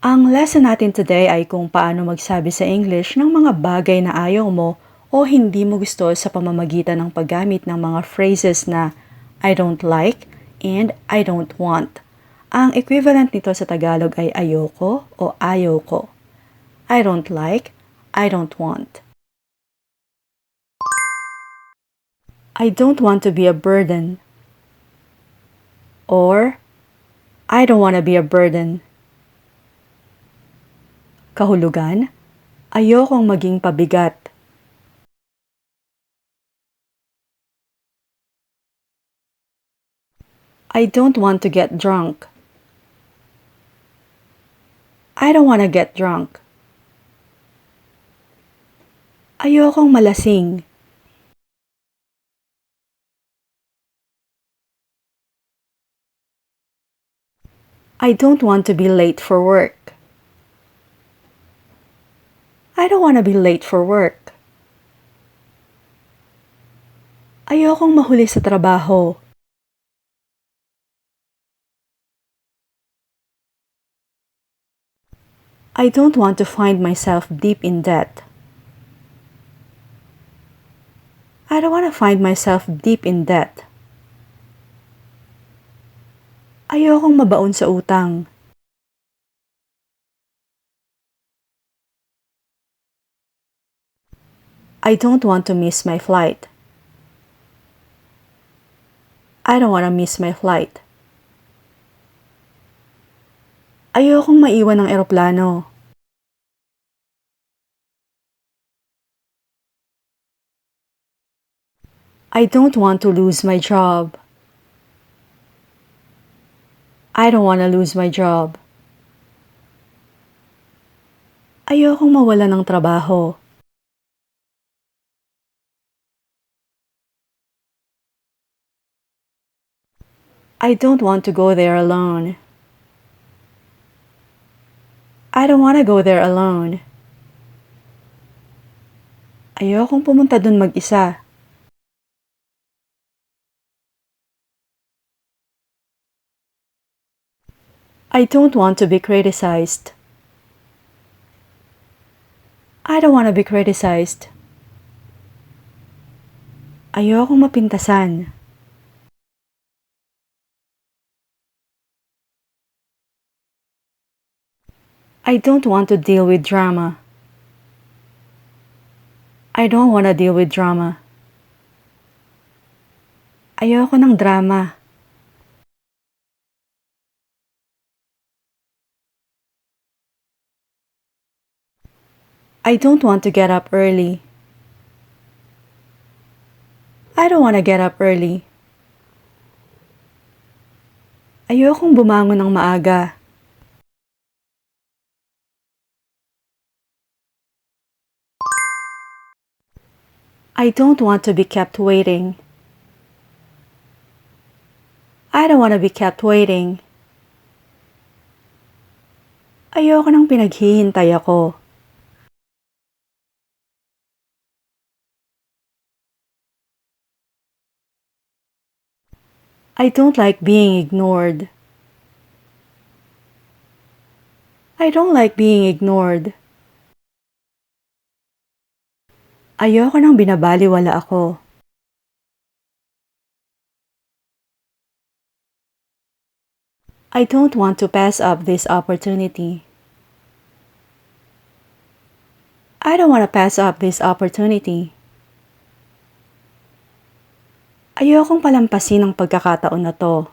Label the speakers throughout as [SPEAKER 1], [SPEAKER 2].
[SPEAKER 1] Ang lesson natin today ay kung paano magsabi sa English ng mga bagay na ayaw mo o hindi mo gusto sa pamamagitan ng paggamit ng mga phrases na I don't like and I don't want. Ang equivalent nito sa Tagalog ay ayoko o ayoko. I don't like, I don't want. I don't want to be a burden. Or I don't want to be a burden. Kahulugan, ayokong maging pabigat. I don't want to get drunk. I don't want to get drunk. Ayokong malasing. I don't want to be late for work. I don't want to be late for work. Ayokong mahuli sa trabaho. I don't want to find myself deep in debt. I don't want to find myself deep in debt. Ayokong mabaon sa utang. I don't want to miss my flight. I don't want to miss my flight. Ayokong maiwan ng eroplano. I don't want to lose my job. I don't want to lose my job. Ayokong mawala ng trabaho. I don't want to go there alone. I don't want to go there alone. Ayokong pumunta dun mag-isa. I don't want to be criticized. I don't want to be criticized. Ayokong mapintasan. I don't want to deal with drama. I don't want to deal with drama. Ayoko ng drama. I don't want to get up early. I don't want to get up early. Ayokong bumangon ng maaga. I don't want to be kept waiting. I don't want to be kept waiting. Ayoko nang pinaghihintay ako. I don't like being ignored. I don't like being ignored. Ayoko nang binabaliwala ako. I don't want to pass up this opportunity. I don't want to pass up this opportunity. Ayokong palampasin ang pagkakataon na to.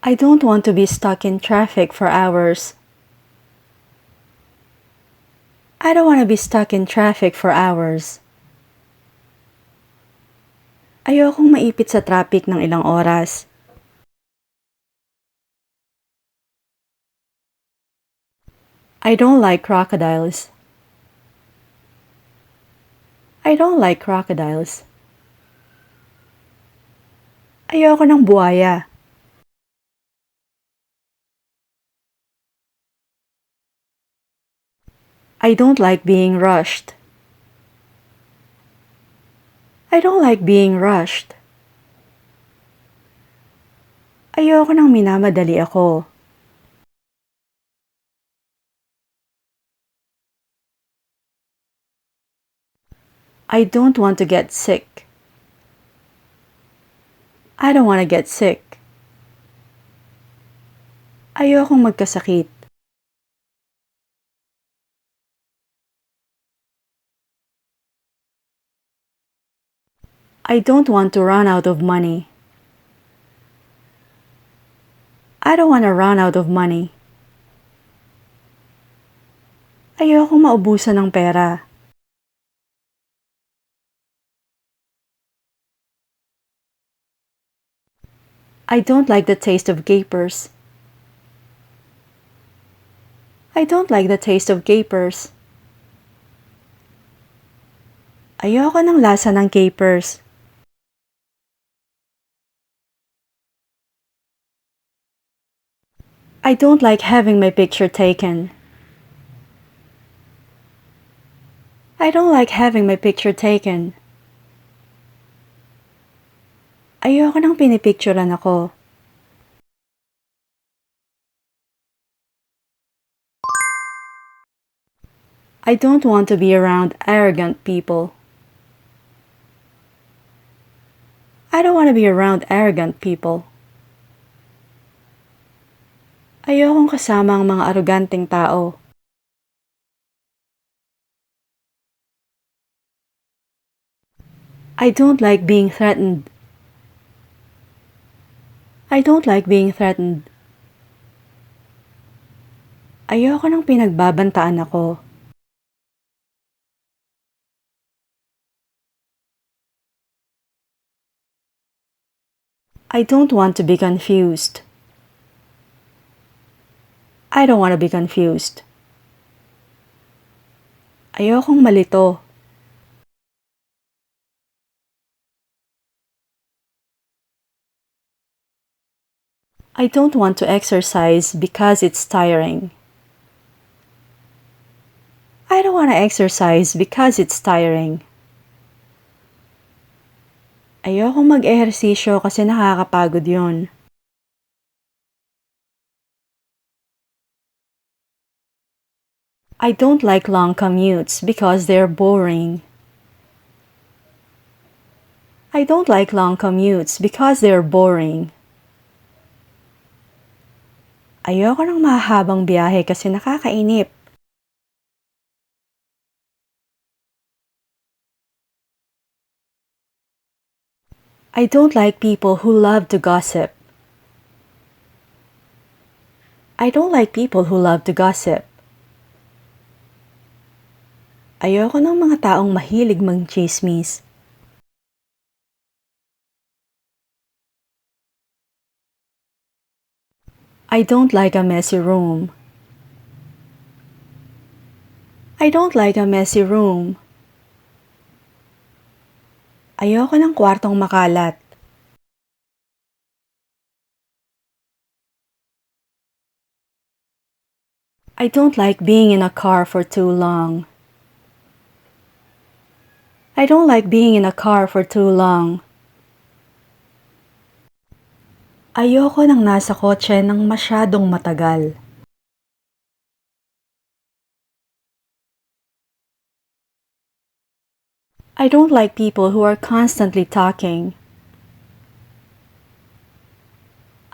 [SPEAKER 1] I don't want to be stuck in traffic for hours. I don't want to be stuck in traffic for hours. Ayokong maipit sa traffic ng ilang oras. I don't like crocodiles. I don't like crocodiles. Ayoko ng buhaya. I don't like being rushed. I don't like being rushed. Ayoko nang minamadali ako. I don't want to get sick. I don't want to get sick. Ayokong magkasakit. I don't want to run out of money. I don't want to run out of money. Ayokong maubusan ng pera. I don't like the taste of 𝗟𝗡𝗧. I don't like the taste of 𝗟𝗡𝗧. Ayoko ng lasa ng capers. I don't like having my picture taken. I don't like having my picture taken. Ayoko nang pinipicturean ako. I don't want to be around arrogant people. I don't want to be around arrogant people. Ayokong kasama ang mga aruganteng tao. I don't like being threatened. I don't like being threatened. Ayoko nang pinagbabantaan ako. I don't want to be confused. I don't want to be confused. Ayokong malito. I don't want to exercise because it's tiring. I don't want to exercise because it's tiring. Ayokong mag-ehersisyo kasi nakakapagod yun. I don't like long commutes because they're boring. I don't like long commutes because they're boring. Ayoko ng mahabang biyahe kasi nakakainip. I don't like people who love to gossip. I don't like people who love to gossip. Ayoko ng mga taong mahilig mang-chismis. I don't like a messy room. I don't like a messy room. Ayoko ng kwartong makalat. I don't like being in a car for too long. I don't like being in a car for too long. Ayoko nang nasa kotse ng masyadong matagal. I don't like people who are constantly talking.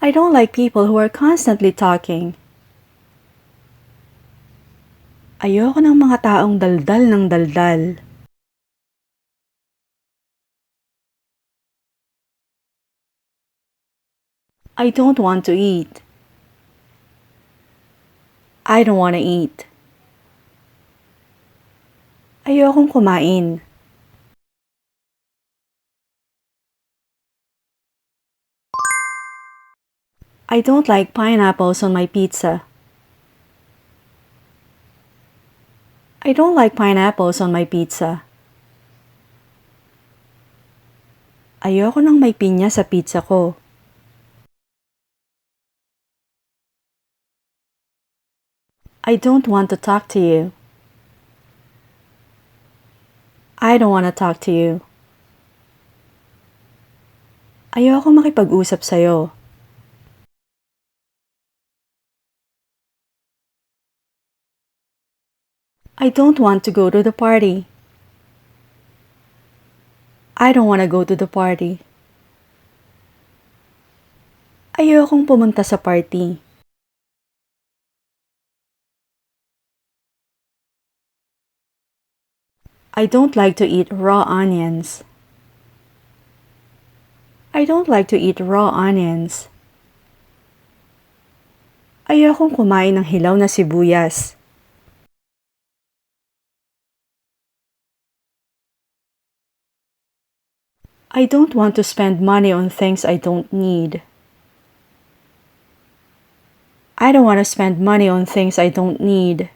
[SPEAKER 1] I don't like people who are constantly talking. Ayoko ng mga taong daldal ng daldal. I don't want to eat. I don't want to eat. Ayokong kumain. I don't like pineapples on my pizza. I don't like pineapples on my pizza. Ayoko nang may pinya sa pizza ko. I don't want to talk to you. I don't want to talk to you. Ayoko makipag-usap sa'yo. I don't want to go to the party. I don't want to go to the party. Ayokong pumunta sa party. I don't like to eat raw onions. I don't like to eat raw onions. Ayokong kumain ng hilaw na sibuyas. I don't want to spend money on things I don't need. I don't want to spend money on things I don't need.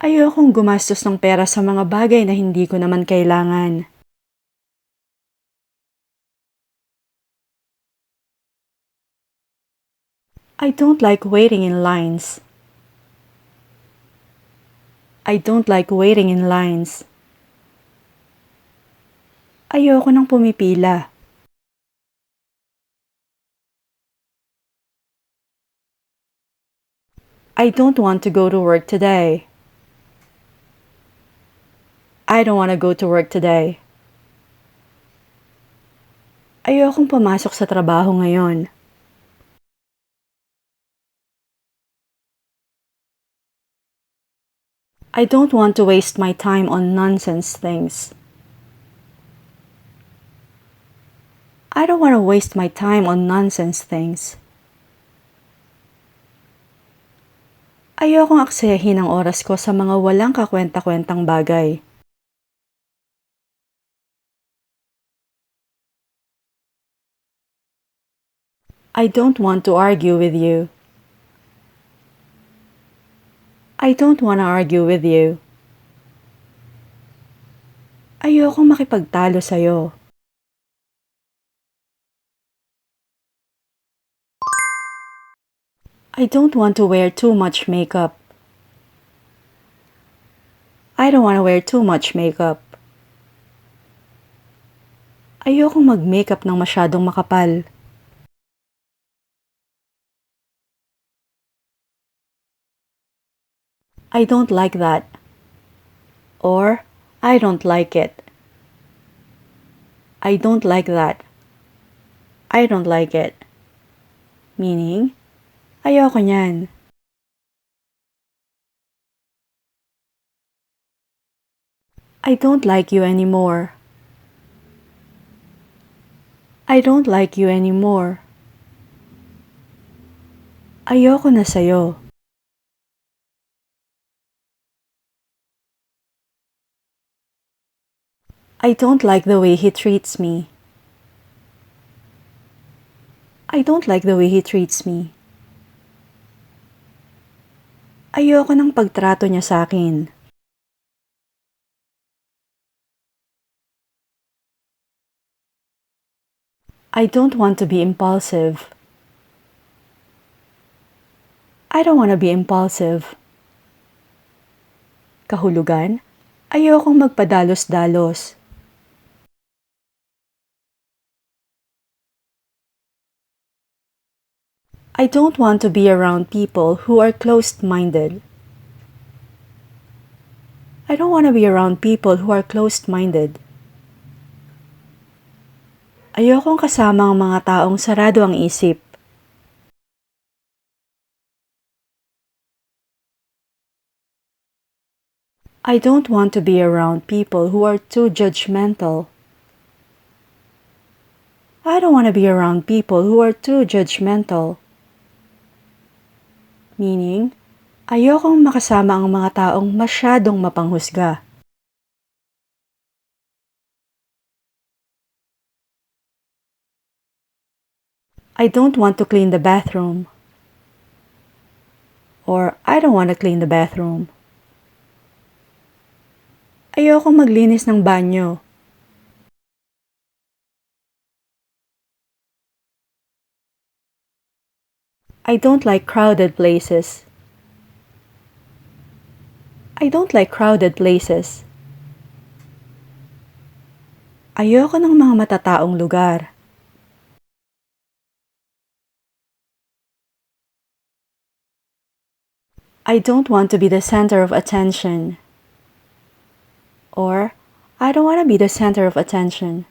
[SPEAKER 1] Ayokong gumastos ng pera sa mga bagay na hindi ko naman kailangan. I don't like waiting in lines. I don't like waiting in lines. Ayoko nang pumipila. I don't want to go to work today. I don't want to go to work today. Ayokong pumasok sa trabaho ngayon. I don't want to waste my time on nonsense things. I don't want to waste my time on nonsense things. Ayokong aksayahin ang oras ko sa mga walang kakwenta-kwentang bagay. I don't want to argue with you. I don't want to argue with you. Ayokong makipagtalo sa'yo. I don't want to wear too much makeup. I don't want to wear too much makeup. Ayokong mag-makeup ng masyadong makapal. I don't like that. Or, I don't like it. I don't like that. I don't like it. Meaning, ayoko niyan. I don't like you anymore. I don't like you anymore. Ayoko na sa'yo. I don't like the way he treats me. I don't like the way he treats me. Ayoko ng pagtrato niya sa akin. I don't want to be impulsive. I don't want to be impulsive. Kahulugan, ayokong magpadalos-dalos. I don't want to be around people who are closed-minded. I don't want to be around people who are closed-minded. Ayokong kasama ang mga taong sarado ang isip. I don't want to be around people who are too judgmental. I don't want to be around people who are too judgmental. Meaning, ayokong makasama ang mga taong masyadong mapanghusga. I don't want to clean the bathroom. Or, I don't want to clean the bathroom. Ayokong maglinis ng banyo. I don't like crowded places. I don't like crowded places. Ayoko ng mga matataong lugar. I don't want to be the center of attention. Or, I don't want to be the center of attention.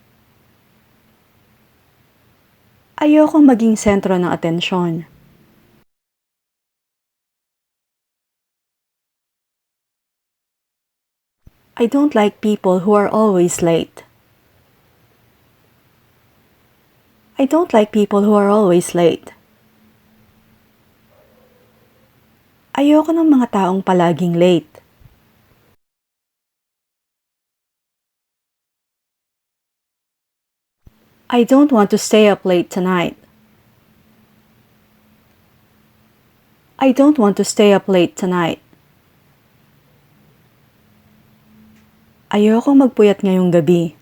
[SPEAKER 1] Ayokong maging sentro ng atensyon. I don't like people who are always late. I don't like people who are always late. Ayoko ng mga taong palaging late. I don't want to stay up late tonight. I don't want to stay up late tonight. Ayokong magpuyat ngayong gabi.